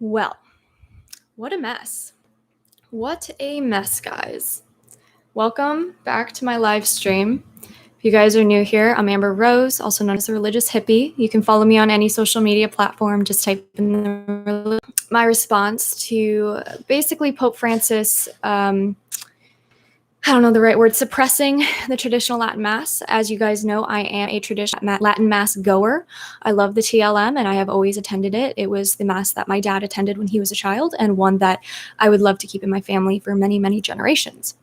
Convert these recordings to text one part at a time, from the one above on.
Well, what a mess. What a mess, guys. Welcome back to my live stream. If you guys are new here, I'm Amber Rose, also known as the Religious Hippie. You can follow me on any social media platform. Just type in my response to basically Pope Francis, I don't know the right word, suppressing the traditional Latin Mass. As you guys know, I am a traditional Latin Mass goer. I love the TLM and I have always attended it. It was the Mass that my dad attended when he was a child and one that I would love to keep in my family for many, many generations.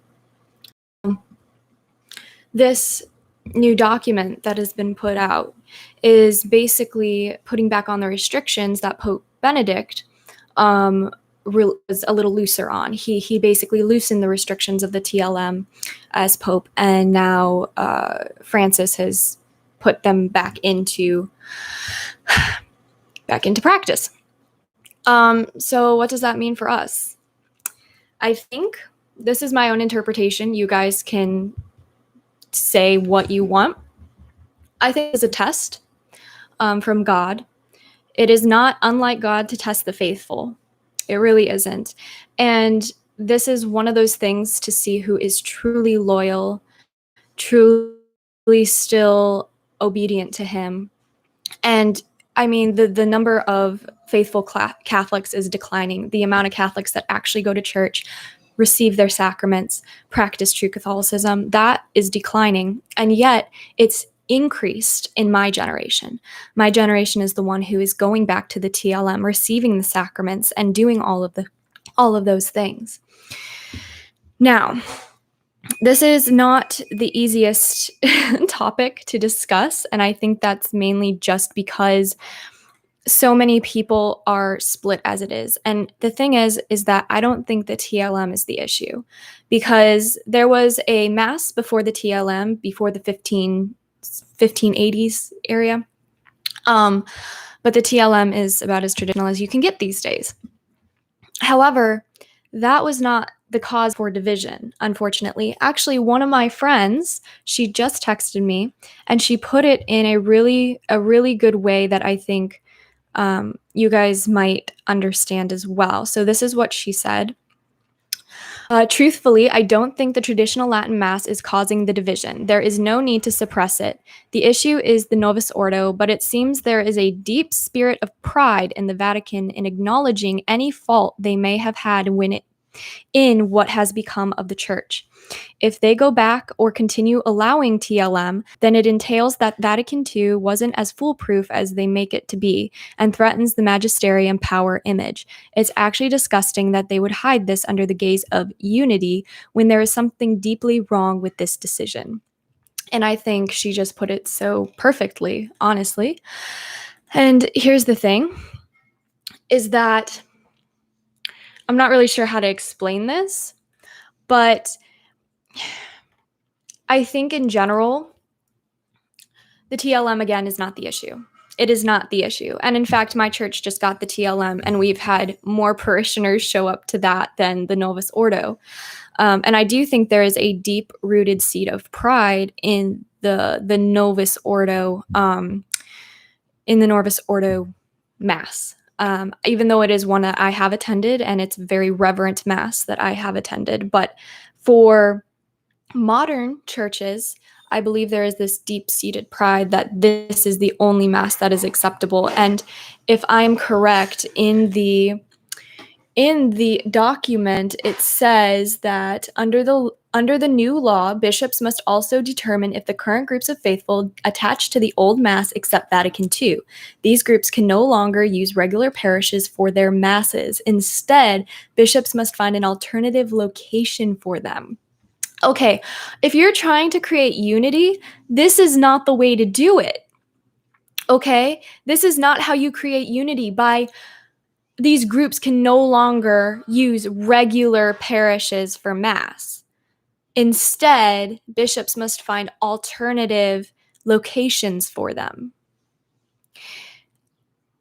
This new document that has been put out is basically putting back on the restrictions that Pope Benedict was a little looser on. He basically loosened the restrictions of the TLM as Pope, and now Francis has put them back into practice. So what does that mean for us? I think this is my own interpretation. You guys can say what you want. I think it's a test from God. It is not unlike God to test the faithful. It really isn't. And this is one of those things to see who is truly loyal, truly still obedient to him. And I mean, the number of faithful Catholics is declining. The amount of Catholics that actually go to church, receive their sacraments, practice true Catholicism, that is declining. And yet it's increased in my generation. My generation is the one who is going back to the TLM, receiving the sacraments and doing all of those things. Now, this is not the easiest topic to discuss, and I think that's mainly just because so many people are split as it is. And the thing is that I don't think the TLM is the issue, because there was a mass before the TLM, before the 1580s area. But the TLM is about as traditional as you can get these days. However, that was not the cause for division, unfortunately. Actually, one of my friends, she just texted me and she put it in a really good way that I think you guys might understand as well. So this is what she said. Truthfully, I don't think the traditional Latin Mass is causing the division. There is no need to suppress it. The issue is the Novus Ordo, but it seems there is a deep spirit of pride in the Vatican in acknowledging any fault they may have had in what has become of the Church. If they go back or continue allowing TLM, then it entails that Vatican II wasn't as foolproof as they make it to be and threatens the magisterium power image. It's actually disgusting that they would hide this under the gaze of unity when there is something deeply wrong with this decision. And I think she just put it so perfectly, honestly. And here's the thing, is that I'm not really sure how to explain this, but I think in general, the TLM, again, is not the issue. It is not the issue. And in fact, my church just got the TLM, and we've had more parishioners show up to that than the Novus Ordo. And I do think there is a deep-rooted seed of pride in the Novus Ordo, Mass. Even though it is one that I have attended, and it's very reverent Mass that I have attended. But for modern churches, I believe there is this deep-seated pride that this is the only Mass that is acceptable. And if I'm correct, in the document, it says that under the new law, bishops must also determine if the current groups of faithful attached to the old Mass accept Vatican II. These groups can no longer use regular parishes for their masses. Instead, bishops must find an alternative location for them. Okay, if you're trying to create unity, this is not the way to do it. Okay? This is not how you create unity. These groups can no longer use regular parishes for Mass. Instead, bishops must find alternative locations for them.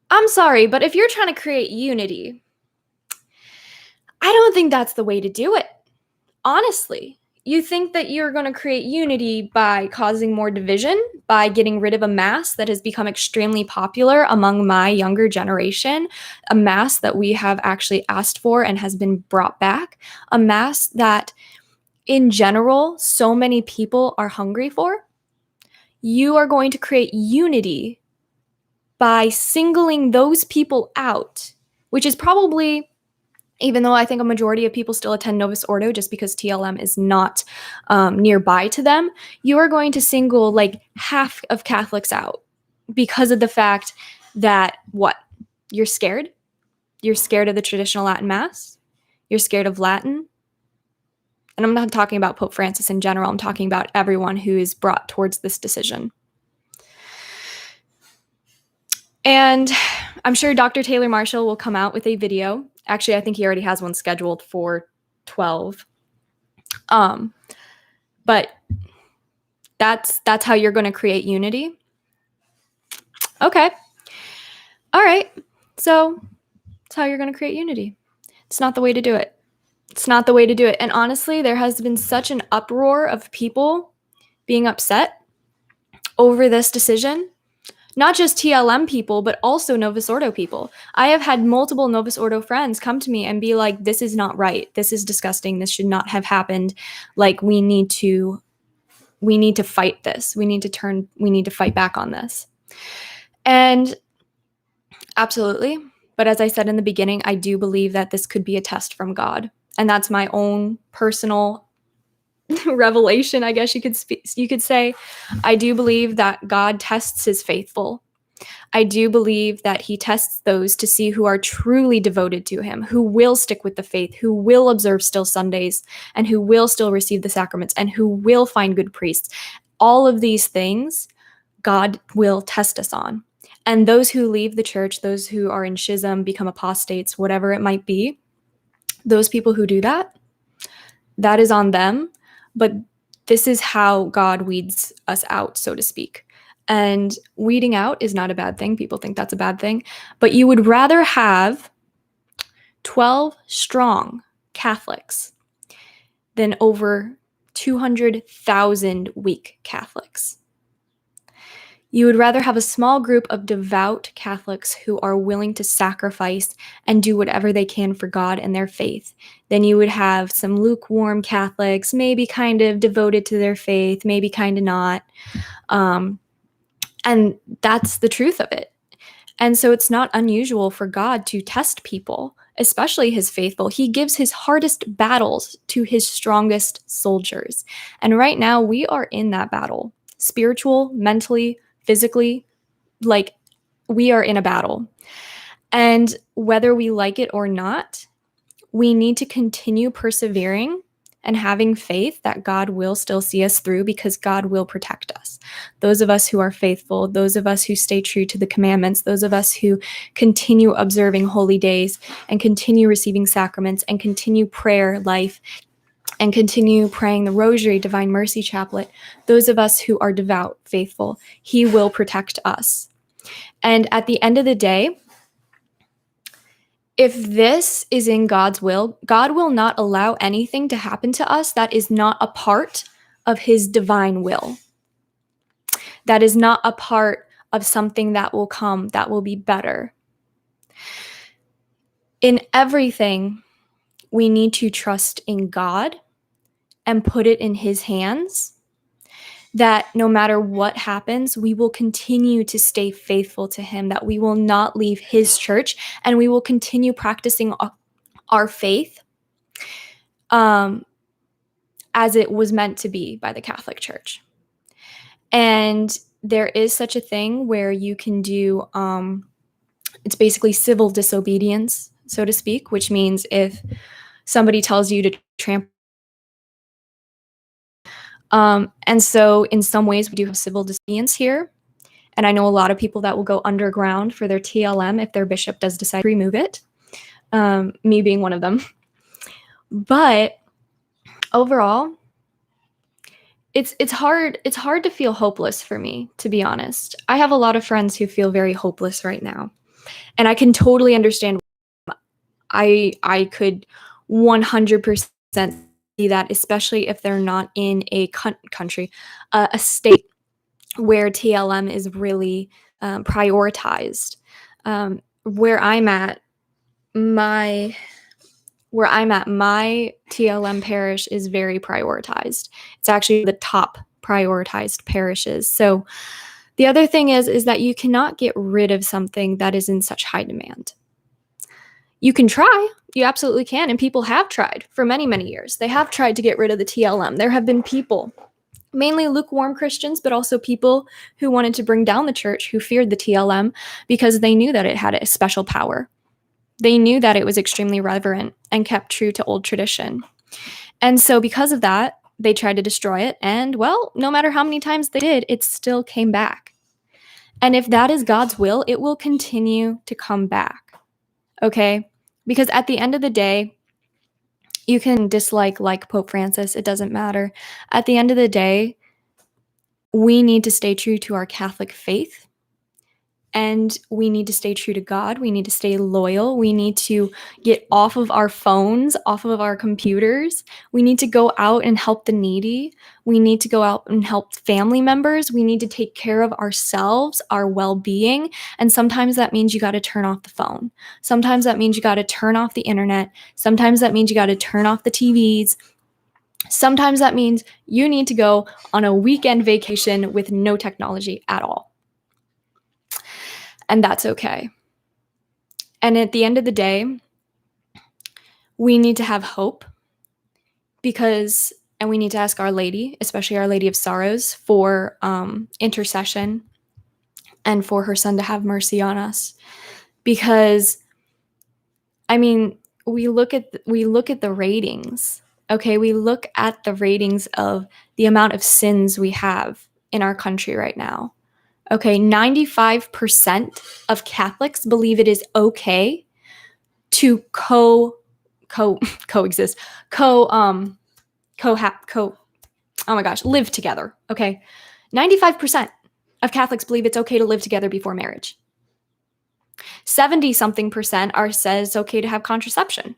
I'm sorry, but if you're trying to create unity, I don't think that's the way to do it. Honestly, You think that you're going to create unity by causing more division, by getting rid of a mass that has become extremely popular among my younger generation, a mass that we have actually asked for and has been brought back, a mass that in general so many people are hungry for. You are going to create unity by singling those people out, which is probably, even though I think a majority of people still attend Novus Ordo just because TLM is not nearby to them, you are going to single like half of Catholics out because of the fact that what? You're scared? You're scared of the traditional Latin Mass? You're scared of Latin? And I'm not talking about Pope Francis in general. I'm talking about everyone who is brought towards this decision. And I'm sure Dr. Taylor Marshall will come out with a video. Actually, I think he already has one scheduled for 12. But that's how you're going to create unity. Okay. All right. So that's how you're going to create unity. It's not the way to do it. It's not the way to do it. And honestly, there has been such an uproar of people being upset over this decision. Not just TLM people, but also Novus Ordo people. I have had multiple Novus Ordo friends come to me and be like, this is not right. This is disgusting. This should not have happened. Like, we need to fight this. We need to fight back on this. And absolutely. But as I said in the beginning, I do believe that this could be a test from God. And that's my own personal revelation, I guess you could say. I do believe that God tests his faithful. I do believe that he tests those to see who are truly devoted to him, who will stick with the faith, who will observe still Sundays, and who will still receive the sacraments, and who will find good priests. All of these things, God will test us on. And those who leave the church, those who are in schism, become apostates, whatever it might be, those people who do that, that is on them. But this is how God weeds us out, so to speak. And weeding out is not a bad thing. People think that's a bad thing. But you would rather have 12 strong Catholics than over 200,000 weak Catholics. You would rather have a small group of devout Catholics who are willing to sacrifice and do whatever they can for God and their faith than you would have some lukewarm Catholics, maybe kind of devoted to their faith, maybe kind of not. And that's the truth of it. And so it's not unusual for God to test people, especially his faithful. He gives his hardest battles to his strongest soldiers. And right now we are in that battle, spiritual, mentally, physically, like we are in a battle. And whether we like it or not, we need to continue persevering and having faith that God will still see us through, because God will protect us. Those of us who are faithful, those of us who stay true to the commandments, those of us who continue observing holy days and continue receiving sacraments and continue prayer life and continue praying the Rosary, Divine Mercy Chaplet, those of us who are devout, faithful, he will protect us. And at the end of the day, if this is in God's will, God will not allow anything to happen to us that is not a part of his divine will. That is not a part of something that will come, that will be better. In everything, we need to trust in God and put it in his hands, that no matter what happens, we will continue to stay faithful to him, that we will not leave his church, and we will continue practicing our faith as it was meant to be by the Catholic Church. And there is such a thing where you can do, it's basically civil disobedience, so to speak, which means if somebody tells you to trample. And so in some ways we do have civil disobedience here. And I know a lot of people that will go underground for their TLM if their bishop does decide to remove it, me being one of them. But overall, it's hard to feel hopeless for me, to be honest. I have a lot of friends who feel very hopeless right now. And I can totally understand. I could 100% see that, especially if they're not in a country, a state where TLM is really prioritized. Where I'm at, my TLM parish is very prioritized. It's actually the top prioritized parishes. So the other thing is that you cannot get rid of something that is in such high demand. You can try, you absolutely can, and people have tried for many, many years. They have tried to get rid of the TLM. There have been people, mainly lukewarm Christians, but also people who wanted to bring down the church, who feared the TLM because they knew that it had a special power. They knew that it was extremely reverent and kept true to old tradition. And so because of that, they tried to destroy it. And well, no matter how many times they did, it still came back. And if that is God's will, it will continue to come back. Okay? Because at the end of the day, you can dislike Pope Francis. It doesn't matter. At the end of the day, we need to stay true to our Catholic faith. And we need to stay true to God. We need to stay loyal. We need to get off of our phones, off of our computers. We need to go out and help the needy. We need to go out and help family members. We need to take care of ourselves, our well-being. And sometimes that means you got to turn off the phone. Sometimes that means you got to turn off the internet. Sometimes that means you got to turn off the TVs. Sometimes that means you need to go on a weekend vacation with no technology at all. And that's okay. And at the end of the day, we need to have hope and we need to ask Our Lady, especially Our Lady of Sorrows, for intercession and for her Son to have mercy on us. Because, I mean, we look at the ratings, okay? We look at the ratings of the amount of sins we have in our country right now. Okay, 95% of Catholics believe it is okay to coexist, live together. Okay, 95% of Catholics believe it's okay to live together before marriage. 70-something% says it's okay to have contraception.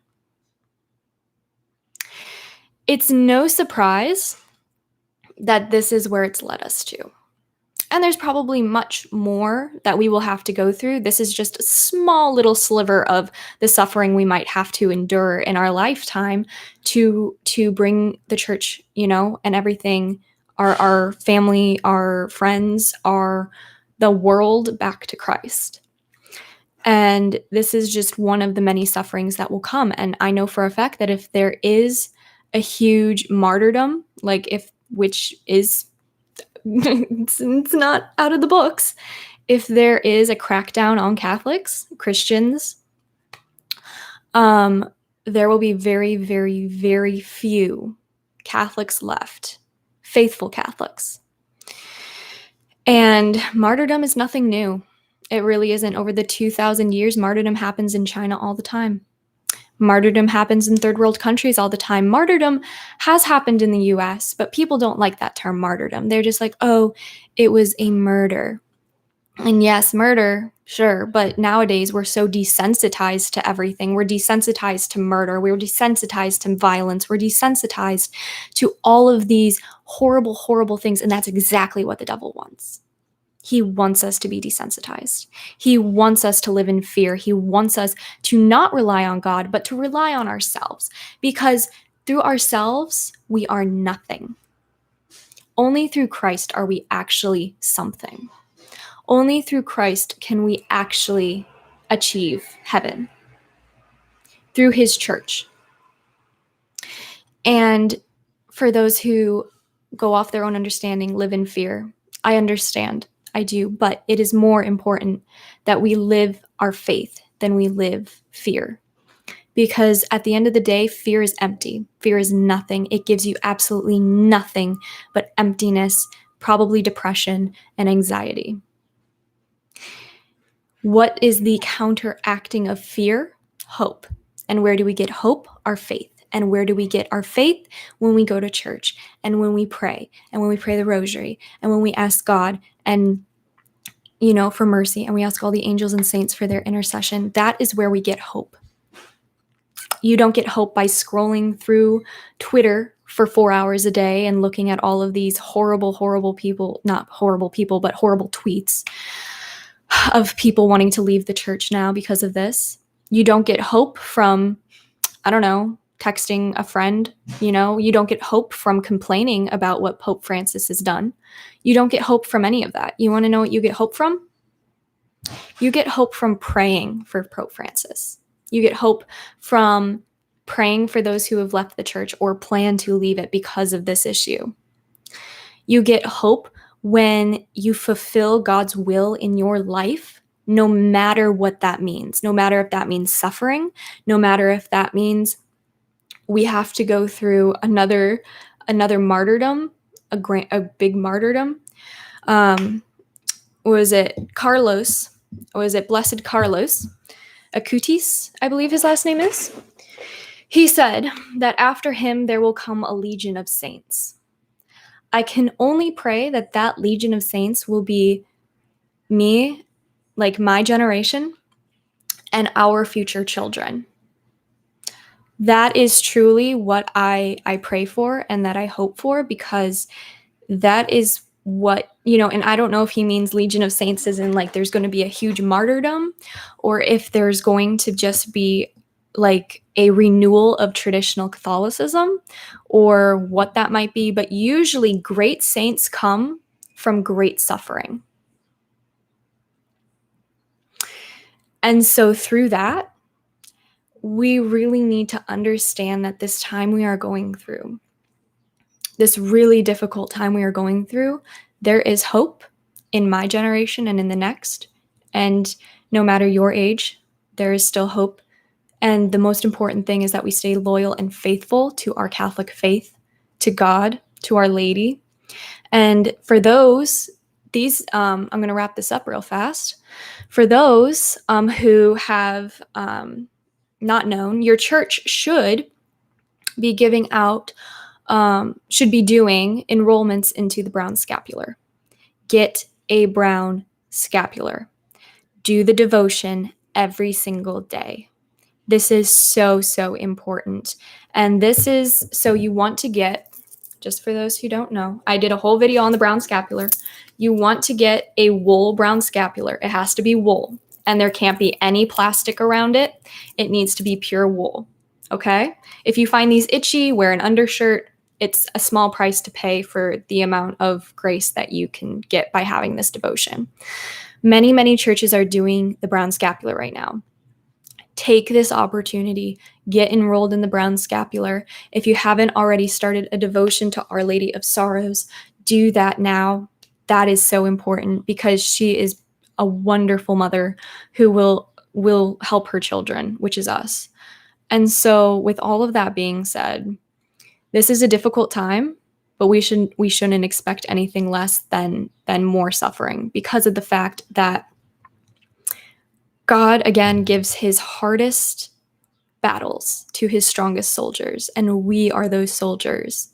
It's no surprise that this is where it's led us to. And there's probably much more that we will have to go through. This is just a small little sliver of the suffering we might have to endure in our lifetime to bring the church, and everything, our family, our friends, the world back to Christ. And this is just one of the many sufferings that will come. And I know for a fact that if there is a huge martyrdom, which is it's not out of the books. If there is a crackdown on Catholics, Christians, there will be very, very, very few Catholics left, faithful Catholics. And martyrdom is nothing new. It really isn't. Over the 2,000 years, martyrdom happens in China all the time. Martyrdom happens in third world countries all the time. Martyrdom has happened in the US, but people don't like that term martyrdom. They're just like, oh, it was a murder. And yes, murder, sure. But nowadays we're so desensitized to everything. We're desensitized to murder. We're desensitized to violence. We're desensitized to all of these horrible, horrible things. And that's exactly what the devil wants. He wants us to be desensitized. He wants us to live in fear. He wants us to not rely on God, but to rely on ourselves. Because through ourselves, we are nothing. Only through Christ are we actually something. Only through Christ can we actually achieve heaven. Through his church. And for those who go off their own understanding, live in fear, I understand. I do, but it is more important that we live our faith than we live fear. Because at the end of the day, fear is empty. Fear is nothing. It gives you absolutely nothing but emptiness, probably depression, and anxiety. What is the counteracting of fear? Hope. And where do we get hope? Our faith. And where do we get our faith? When we go to church and when we pray and when we pray the rosary and when we ask God and, for mercy and we ask all the angels and saints for their intercession. That is where we get hope. You don't get hope by scrolling through Twitter for 4 hours a day and looking at all of these horrible people, not horrible people, but horrible tweets of people wanting to leave the church now because of this. You don't get hope from, I don't know, texting a friend. You don't get hope from complaining about what Pope Francis has done. You don't get hope from any of that. You want to know what you get hope from? You get hope from praying for Pope Francis. You get hope from praying for those who have left the church or plan to leave it because of this issue. You get hope when you fulfill God's will in your life, no matter what that means, no matter if that means suffering, no matter if that means we have to go through another martyrdom, a big martyrdom. Was it Carlos? Was it Blessed Carlos Acutis, I believe his last name is? He said that after him there will come a legion of saints. I can only pray that that legion of saints will be me, like my generation, and our future children. That is truly what I pray for and that I hope for, because that is what, and I don't know if he means legion of saints as in like there's going to be a huge martyrdom, or if there's going to just be like a renewal of traditional Catholicism, or what that might be. But usually great saints come from great suffering. And so through that, we really need to understand that this time we are going through, this really difficult time we are going through, there is hope in my generation and in the next. And no matter your age, there is still hope. And the most important thing is that we stay loyal and faithful to our Catholic faith, to God, to Our Lady. And for those, I'm going to wrap this up real fast. For those who have not known, your church should be giving out, should be doing enrollments into the brown scapular. Get a brown scapular. Do the devotion every single day. This is so, so important. And this is, so you want to get, just for those who don't know, I did a whole video on the brown scapular. You want to get a wool brown scapular. It has to be wool, and there can't be any plastic around it. It needs to be pure wool, okay? If you find these itchy, wear an undershirt. It's a small price to pay for the amount of grace that you can get by having this devotion. Many, many churches are doing the brown scapular right now. Take this opportunity, get enrolled in the brown scapular. If you haven't already started a devotion to Our Lady of Sorrows, do that now. That is so important, because she is a wonderful mother who will help her children, which is us. And so with all of that being said, this is a difficult time, but we shouldn't expect anything less than more suffering, because of the fact that God, again, gives his hardest battles to his strongest soldiers, and we are those soldiers.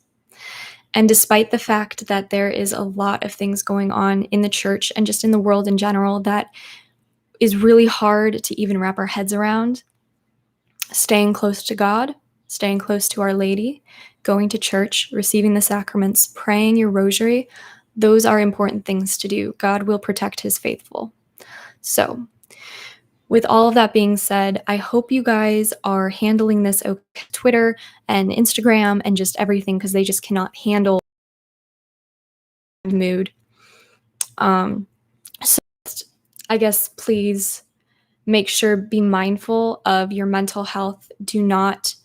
And despite the fact that there is a lot of things going on in the church and just in the world in general that is really hard to even wrap our heads around, staying close to God, staying close to Our Lady, going to church, receiving the sacraments, praying your rosary, those are important things to do. God will protect his faithful. So, with all of that being said, I hope you guys are handling this okay. Twitter and Instagram and just everything, because they just cannot handle mood. So I guess please make sure, be mindful of your mental health. Do not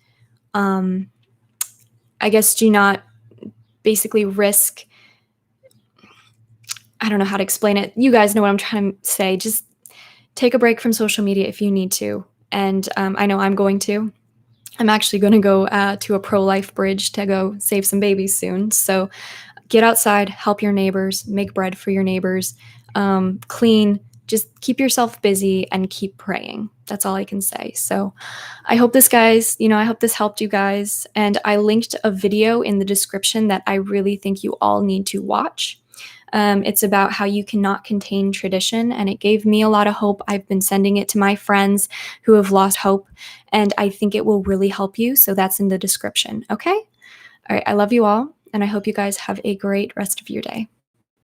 basically risk, I don't know how to explain it. You guys know what I'm trying to say. Just take a break from social media if you need to. And I know I'm going to. I'm actually going to go to a pro-life bridge to go save some babies soon. So get outside, help your neighbors, make bread for your neighbors, clean, just keep yourself busy and keep praying. That's all I can say. So I hope this helped you guys. And I linked a video in the description that I really think you all need to watch. It's about how you cannot contain tradition, and it gave me a lot of hope. I've been sending it to my friends who have lost hope, and I think it will really help you. So that's in the description. Okay? All right. I love you all, and I hope you guys have a great rest of your day.